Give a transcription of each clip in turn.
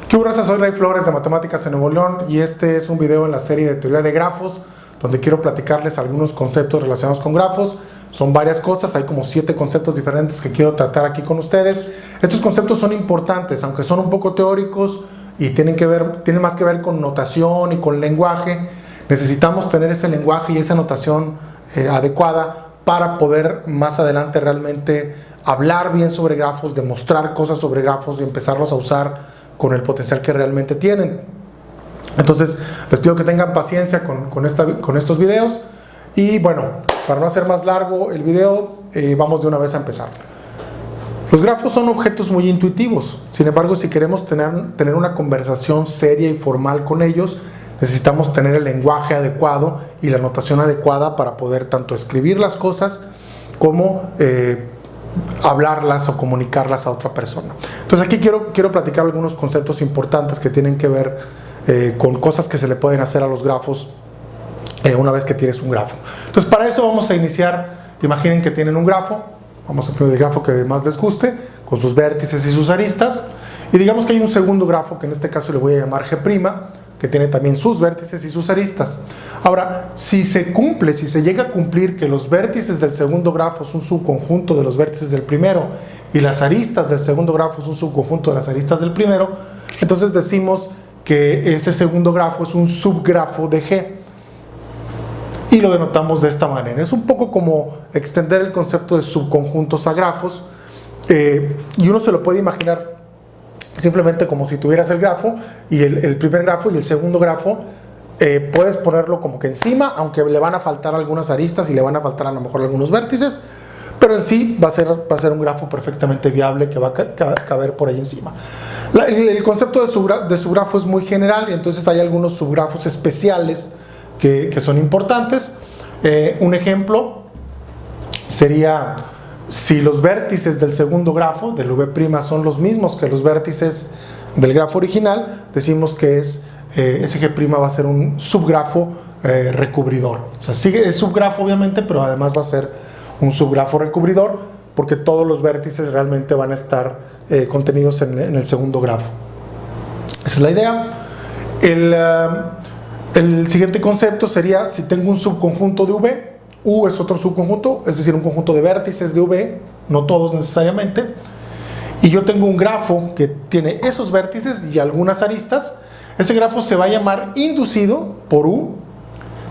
¿Qué raza? Soy Ray Flores de Matemáticas en Nuevo León y este es un video en la serie de teoría de grafos donde quiero platicarles algunos conceptos relacionados con grafos. Son varias cosas, hay como 7 conceptos diferentes que quiero tratar aquí con ustedes. Estos conceptos son importantes, aunque son un poco teóricos y tienen más que ver con notación y con lenguaje. Necesitamos tener ese lenguaje y esa notación adecuada para poder más adelante realmente hablar bien sobre grafos, demostrar cosas sobre grafos y empezarlos a usar con el potencial que realmente tienen. Entonces les pido que tengan paciencia con estos videos y bueno, para no hacer más largo el video, vamos de una vez a empezar. Los grafos son objetos muy intuitivos, sin embargo, si queremos tener una conversación seria y formal con ellos, necesitamos tener el lenguaje adecuado y la notación adecuada para poder tanto escribir las cosas como hablarlas o comunicarlas a otra persona. Entonces aquí quiero platicar algunos conceptos importantes que tienen que ver con cosas que se le pueden hacer a los grafos una vez que tienes un grafo. Entonces para eso vamos a iniciar. Imaginen que tienen un grafo, vamos a poner el grafo que más les guste, con sus vértices y sus aristas, y digamos que hay un segundo grafo que en este caso le voy a llamar G', que tiene también sus vértices y sus aristas. Ahora, si se llega a cumplir que los vértices del segundo grafo es un subconjunto de los vértices del primero y las aristas del segundo grafo es un subconjunto de las aristas del primero, entonces decimos que ese segundo grafo es un subgrafo de G y lo denotamos de esta manera. Es un poco como extender el concepto de subconjuntos a grafos y uno se lo puede imaginar simplemente como si tuvieras el grafo y el primer grafo y el segundo grafo, puedes ponerlo como que encima, aunque le van a faltar algunas aristas y le van a faltar a lo mejor algunos vértices, pero en sí va a ser un grafo perfectamente viable que va a caber por ahí encima. El concepto de subgrafo es muy general y entonces hay algunos subgrafos especiales que son importantes. Un ejemplo sería: si los vértices del segundo grafo, del V', son los mismos que los vértices del grafo original, decimos que ese G' va a ser un subgrafo recubridor. O sea, es subgrafo obviamente, pero además va a ser un subgrafo recubridor porque todos los vértices realmente van a estar contenidos en el segundo grafo. Esa es la idea. El siguiente concepto sería: si tengo un subconjunto de V, U es otro subconjunto, es decir, un conjunto de vértices de V, no todos necesariamente, y yo tengo un grafo que tiene esos vértices y algunas aristas, ese grafo se va a llamar inducido por U,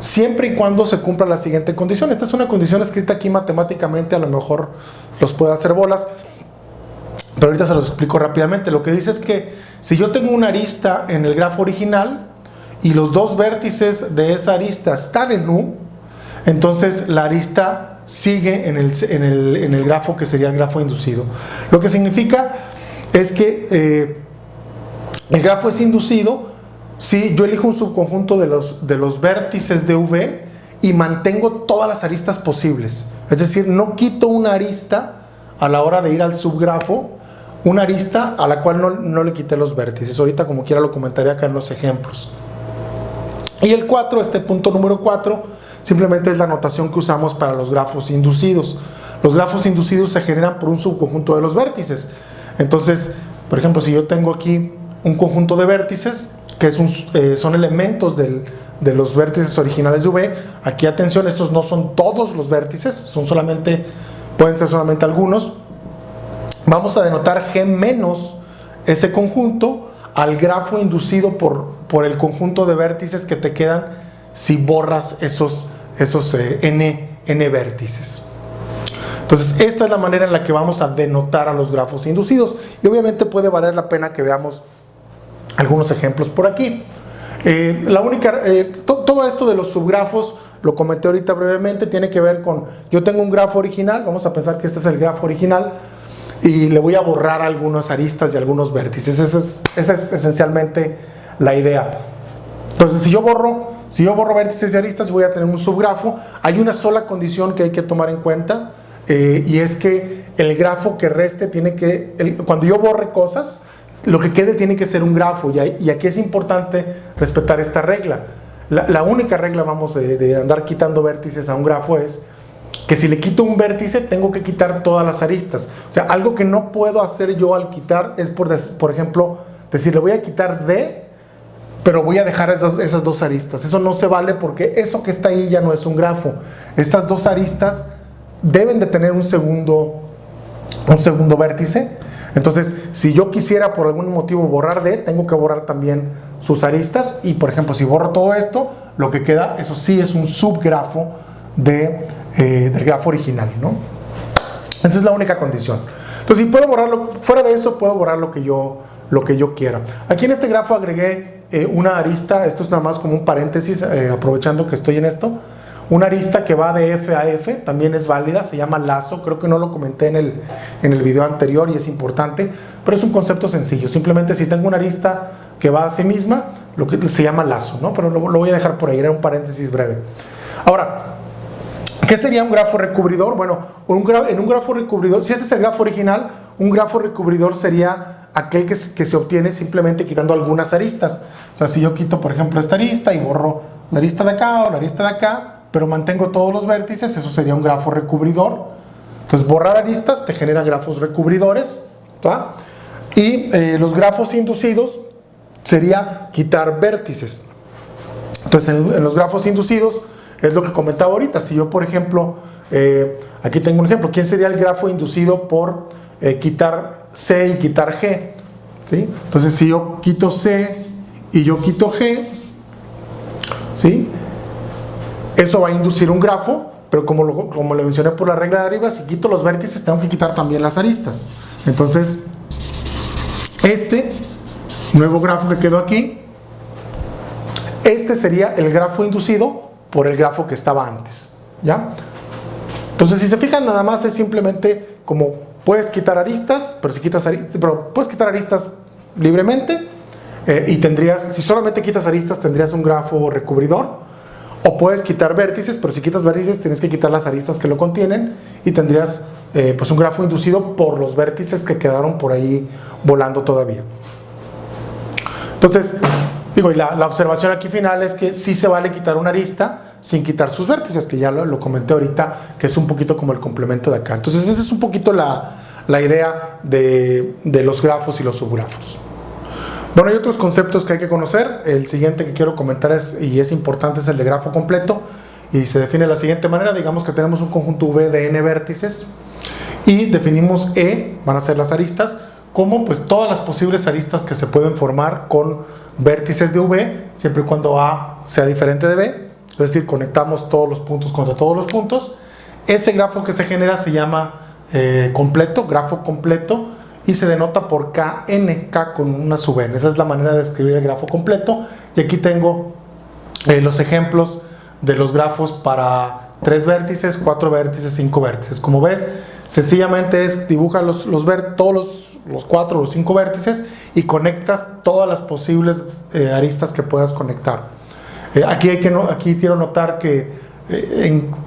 siempre y cuando se cumpla la siguiente condición. Esta es una condición escrita aquí matemáticamente, a lo mejor los puedo hacer bolas, pero ahorita se los explico rápidamente. Lo que dice es que si yo tengo una arista en el grafo original y los dos vértices de esa arista están en U, entonces la arista sigue en el grafo que sería el grafo inducido. Lo que significa es que el grafo es inducido si yo elijo un subconjunto de los vértices de V y mantengo todas las aristas posibles. Es decir, no quito una arista a la hora de ir al subgrafo, una arista a la cual no le quité los vértices. Ahorita como quiera lo comentaré acá en los ejemplos. Y el 4, este punto número 4, simplemente es la notación que usamos para los grafos inducidos. Los grafos inducidos se generan por un subconjunto de los vértices. Entonces, por ejemplo, si yo tengo aquí un conjunto de vértices que son elementos de los vértices originales de V, aquí atención, estos no son todos los vértices, pueden ser solamente algunos. Vamos a denotar G menos ese conjunto al grafo inducido por el conjunto de vértices que te quedan si borras esos n vértices. Entonces esta es la manera en la que vamos a denotar a los grafos inducidos y obviamente puede valer la pena que veamos algunos ejemplos por aquí. Todo esto de los subgrafos lo comenté ahorita brevemente, tiene que ver con: yo tengo un grafo original, vamos a pensar que este es el grafo original y le voy a borrar algunas aristas y algunos vértices. Esa es esencialmente la idea. Entonces si yo borro vértices y aristas, voy a tener un subgrafo. Hay una sola condición que hay que tomar en cuenta y es que el grafo que reste cuando yo borre cosas, lo que quede tiene que ser un grafo, y aquí es importante respetar esta regla. La única regla, de andar quitando vértices a un grafo es que si le quito un vértice tengo que quitar todas las aristas. O sea, algo que no puedo hacer yo al quitar es, por ejemplo, decir, le voy a quitar D, pero voy a dejar esas dos aristas. Eso no se vale porque eso que está ahí ya no es un grafo. Estas dos aristas deben de tener un segundo vértice. Entonces, si yo quisiera por algún motivo borrar D, tengo que borrar también sus aristas. Y por ejemplo, si borro todo esto, lo que queda, eso sí, es un subgrafo del grafo original, ¿no? Esa es la única condición. Entonces, si puedo borrarlo, fuera de eso, puedo borrar lo que yo quiera. Aquí en este grafo agregué una arista. Esto es nada más como un paréntesis, aprovechando que estoy en esto. Una arista que va de F a F, también es válida, se llama lazo. Creo que no lo comenté en el video anterior y es importante, pero es un concepto sencillo. Simplemente si tengo una arista que va a sí misma, lo que se llama lazo, ¿no? Pero lo voy a dejar por ahí, era un paréntesis breve. Ahora, ¿qué sería un grafo recubridor? Bueno, en un grafo recubridor, si este es el grafo original, un grafo recubridor sería aquel que se obtiene simplemente quitando algunas aristas. O sea, si yo quito, por ejemplo, esta arista y borro la arista de acá o la arista de acá, pero mantengo todos los vértices, eso sería un grafo recubridor. Entonces, borrar aristas te genera grafos recubridores, ¿tá? Y los grafos inducidos sería quitar vértices. Entonces, en los grafos inducidos es lo que comentaba ahorita. Si yo, por ejemplo, aquí tengo un ejemplo. ¿Quién sería el grafo inducido por quitar C y quitar G? ¿Sí? Entonces, si yo quito C y yo quito G, ¿sí?, eso va a inducir un grafo, pero como le mencioné por la regla de arriba, si quito los vértices, tengo que quitar también las aristas. Entonces, este nuevo grafo que quedó aquí, este sería el grafo inducido por el grafo que estaba antes, ¿ya? Entonces, si se fijan, nada más es simplemente como puedes quitar aristas, pero puedes quitar aristas libremente, y si solamente quitas aristas, tendrías un grafo recubridor. O puedes quitar vértices, pero si quitas vértices tienes que quitar las aristas que lo contienen y tendrías pues un grafo inducido por los vértices que quedaron por ahí volando todavía. Entonces, digo, y la observación aquí final es que sí se vale quitar una arista sin quitar sus vértices, que ya lo comenté ahorita, que es un poquito como el complemento de acá. Entonces esa es un poquito la idea de los grafos y los subgrafos. Bueno, hay otros conceptos que hay que conocer. El siguiente que quiero comentar es importante, es el de grafo completo, y se define de la siguiente manera. Digamos que tenemos un conjunto V de n vértices y definimos E, van a ser las aristas, como pues todas las posibles aristas que se pueden formar con vértices de V, siempre y cuando A sea diferente de B, es decir, conectamos todos los puntos contra todos los puntos. Ese grafo que se genera se llama completo, grafo completo, y se denota por KN, K con una sub n. Esa es la manera de escribir el grafo completo. Y aquí tengo los ejemplos de los grafos para 3 vértices, 4 vértices, 5 vértices. Como ves, sencillamente dibuja todos los 4 o los 5 vértices y conectas todas las posibles aristas que puedas conectar. Aquí quiero notar que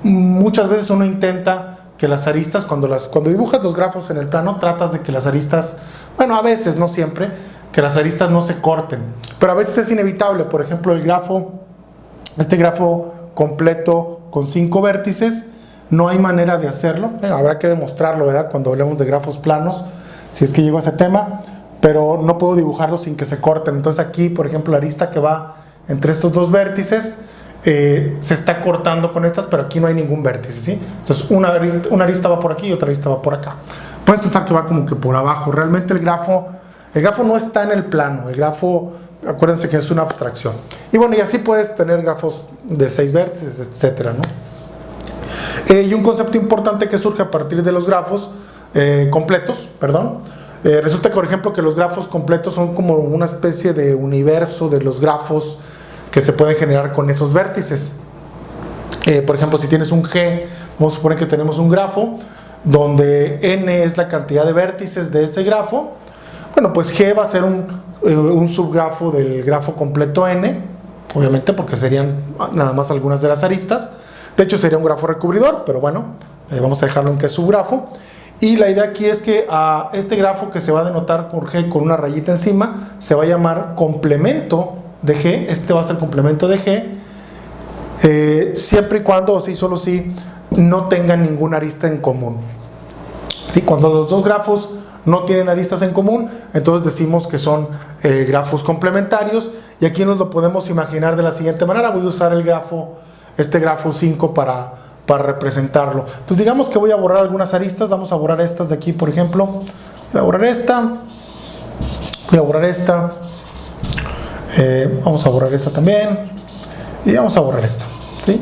muchas veces uno intenta que las aristas, cuando dibujas los grafos en el plano, tratas de que las aristas, bueno, a veces, no siempre, que las aristas no se corten, pero a veces es inevitable. Por ejemplo, este grafo completo con 5 vértices, no hay manera de hacerlo. Habrá que demostrarlo, ¿verdad?, cuando hablemos de grafos planos, si es que llego a ese tema, pero no puedo dibujarlo sin que se corten. Entonces aquí, por ejemplo, la arista que va entre estos dos vértices se está cortando con estas, pero aquí no hay ningún vértice, ¿sí? Entonces una arista va por aquí y otra arista va por acá. Puedes pensar que va como que por abajo. Realmente el grafo no está en el plano. El grafo, acuérdense que es una abstracción. Y bueno, y así puedes tener grafos de 6 vértices, etcétera, ¿no? Y un concepto importante que surge a partir de los grafos completos, resulta que, por ejemplo, que los grafos completos son como una especie de universo de los grafos que se pueden generar con esos vértices. Por ejemplo, si tienes un G, vamos a suponer que tenemos un grafo donde n es la cantidad de vértices de ese grafo. Bueno, pues G va a ser un subgrafo del grafo completo n, obviamente, porque serían nada más algunas de las aristas. De hecho, sería un grafo recubridor, pero bueno, vamos a dejarlo en que es subgrafo. Y la idea aquí es que a este grafo, que se va a denotar por G con una rayita encima, se va a llamar complemento de G. Este va a ser complemento de G, siempre y cuando, o sí, solo si no tengan ninguna arista en común. ¿Sí? Cuando los dos grafos no tienen aristas en común, entonces decimos que son grafos complementarios. Y aquí nos lo podemos imaginar de la siguiente manera. Voy a usar este grafo 5 para representarlo. Entonces digamos que voy a borrar algunas aristas. Vamos a borrar estas de aquí, por ejemplo. Voy a borrar esta. Voy a borrar esta. Vamos a borrar esta también. Y vamos a borrar esta, ¿sí?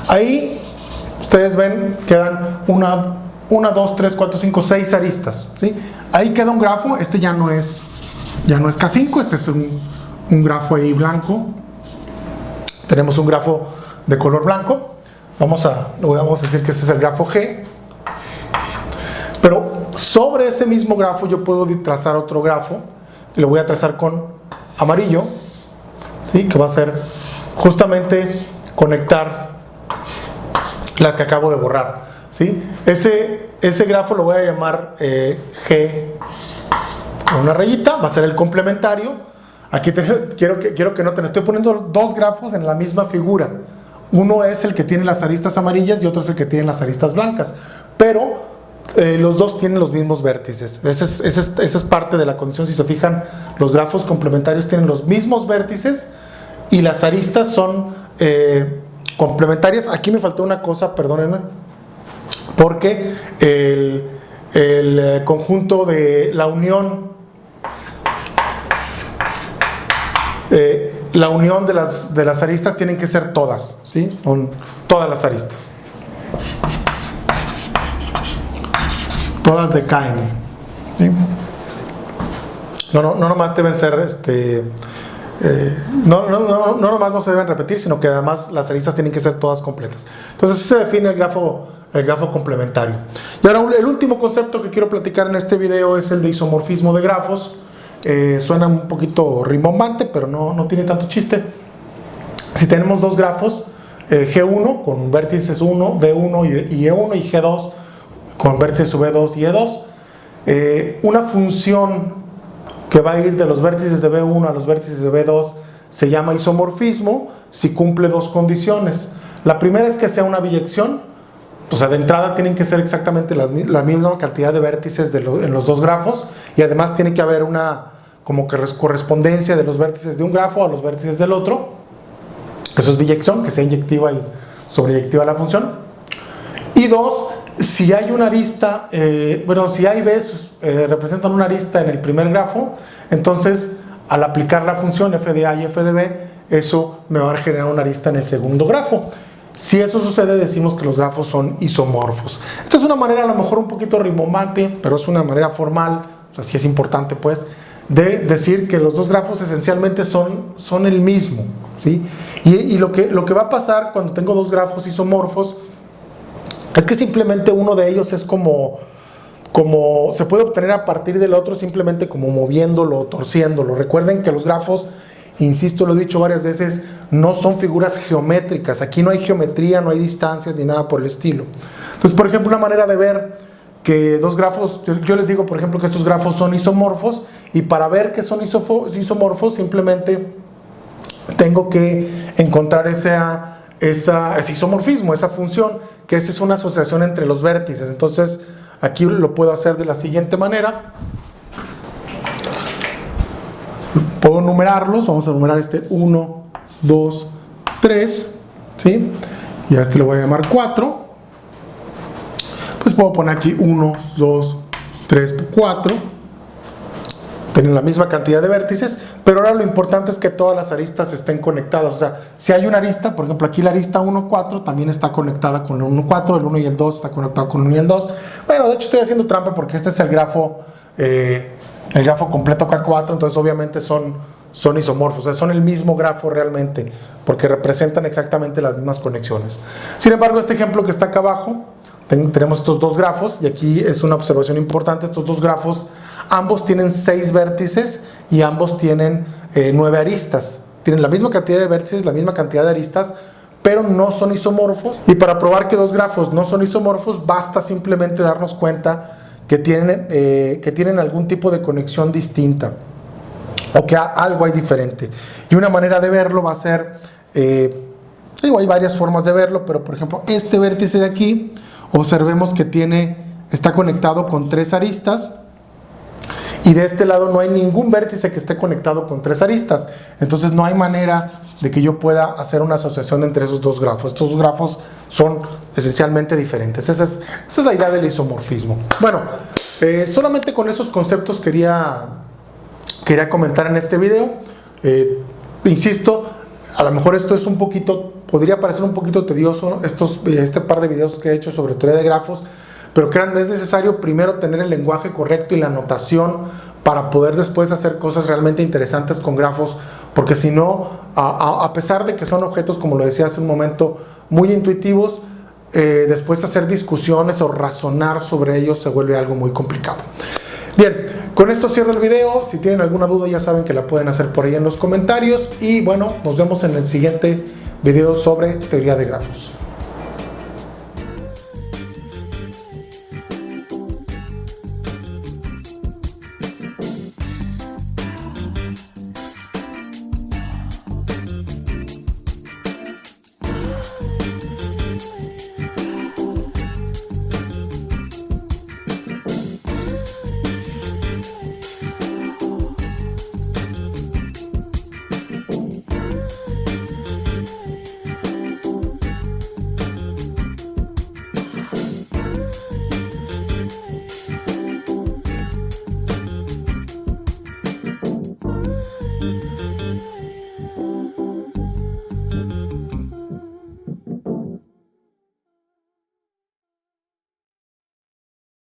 Ahí ustedes ven, quedan 1, 2, 3, 4, 5, 6 aristas, ¿sí? Ahí queda un grafo. Este ya no es K5, este es un grafo ahí blanco. Tenemos un grafo de color blanco. Vamos a decir que este es el grafo G. Pero sobre ese mismo grafo yo puedo trazar otro grafo. Y lo voy a trazar con amarillo, ¿sí? Que va a ser justamente conectar las que acabo de borrar, ¿sí? Ese grafo lo voy a llamar G con una rayita, va a ser el complementario. Aquí quiero que noten, estoy poniendo dos grafos en la misma figura. Uno es el que tiene las aristas amarillas y otro es el que tiene las aristas blancas, pero los dos tienen los mismos vértices. Esa es parte de la condición. Si se fijan, los grafos complementarios tienen los mismos vértices y las aristas son complementarias. Aquí me faltó una cosa, perdónenme, porque el conjunto de la unión de las aristas tienen que ser todas, ¿sí? Son todas las aristas, todas de KN, ¿sí? No nomás deben ser no nomás no se deben repetir, sino que además las aristas tienen que ser todas completas. Entonces así se define el grafo complementario. Y ahora el último concepto que quiero platicar en este video es el de isomorfismo de grafos. Suena un poquito rimbombante, pero no tiene tanto chiste. Si tenemos dos grafos, G1 con vértices 1, B1 y E1, y G2 con vértices B2 y E2, una función que va a ir de los vértices de B1 a los vértices de B2 se llama isomorfismo si cumple dos condiciones. La primera es que sea una biyección, o sea, de entrada tienen que ser exactamente la misma cantidad de vértices en los dos grafos, y además tiene que haber una como que correspondencia de los vértices de un grafo a los vértices del otro. Eso es biyección, que sea inyectiva y sobreyectiva la función. Y dos, si hay una arista, si A y B representan una arista en el primer grafo, entonces al aplicar la función f de A y f de B, eso me va a generar una arista en el segundo grafo. Si eso sucede, decimos que los grafos son isomorfos. Esta es una manera a lo mejor un poquito rimbombante, pero es una manera formal, o sea, sí es importante pues, de decir que los dos grafos esencialmente son el mismo, ¿sí? Y lo que va a pasar cuando tengo dos grafos isomorfos es que simplemente uno de ellos es como se puede obtener a partir del otro simplemente como moviéndolo o torciéndolo. Recuerden que los grafos, insisto, lo he dicho varias veces, no son figuras geométricas. Aquí no hay geometría, no hay distancias ni nada por el estilo. Entonces, por ejemplo, una manera de ver que dos grafos, yo les digo, por ejemplo, que estos grafos son isomorfos, y para ver que son isomorfos simplemente tengo que encontrar ese isomorfismo, esa función, que es una asociación entre los vértices. Entonces, aquí lo puedo hacer de la siguiente manera. Puedo numerarlos. Vamos a numerar 1, 2, 3, ¿sí? Y a este le voy a llamar 4. Pues puedo poner aquí 1, 2, 3, 4. Tienen la misma cantidad de vértices, pero ahora lo importante es que todas las aristas estén conectadas. O sea, si hay una arista, por ejemplo, aquí la arista 1, 4 también está conectada con el 1, 4, el 1 y el 2 está conectado con el 1 y el 2. Bueno, de hecho estoy haciendo trampa porque este es el grafo completo K4, entonces obviamente son isomorfos, o sea, son el mismo grafo realmente, porque representan exactamente las mismas conexiones. Sin embargo, este ejemplo que está acá abajo, tenemos estos dos grafos, y aquí es una observación importante. Estos dos grafos, ambos tienen 6 vértices y ambos tienen 9 aristas. Tienen la misma cantidad de vértices, la misma cantidad de aristas, pero no son isomorfos. Y para probar que dos grafos no son isomorfos, basta simplemente darnos cuenta que tienen algún tipo de conexión distinta, o que algo hay diferente. Y una manera de verlo va a ser, hay varias formas de verlo, pero por ejemplo este vértice de aquí, observemos que está conectado con 3 aristas, y de este lado no hay ningún vértice que esté conectado con 3 aristas. Entonces no hay manera de que yo pueda hacer una asociación entre esos dos grafos. Estos dos grafos son esencialmente diferentes. Esa es la idea del isomorfismo. Bueno, solamente con esos conceptos quería comentar en este video. Insisto, a lo mejor esto es un poquito, podría parecer un poquito tedioso, este par de videos que he hecho sobre teoría de grafos, pero créanme, es necesario primero tener el lenguaje correcto y la notación para poder después hacer cosas realmente interesantes con grafos, porque si no, a pesar de que son objetos, como lo decía hace un momento, muy intuitivos, después hacer discusiones o razonar sobre ellos se vuelve algo muy complicado. Bien, con esto cierro el video. Si tienen alguna duda ya saben que la pueden hacer por ahí en los comentarios, y bueno, nos vemos en el siguiente video sobre teoría de grafos.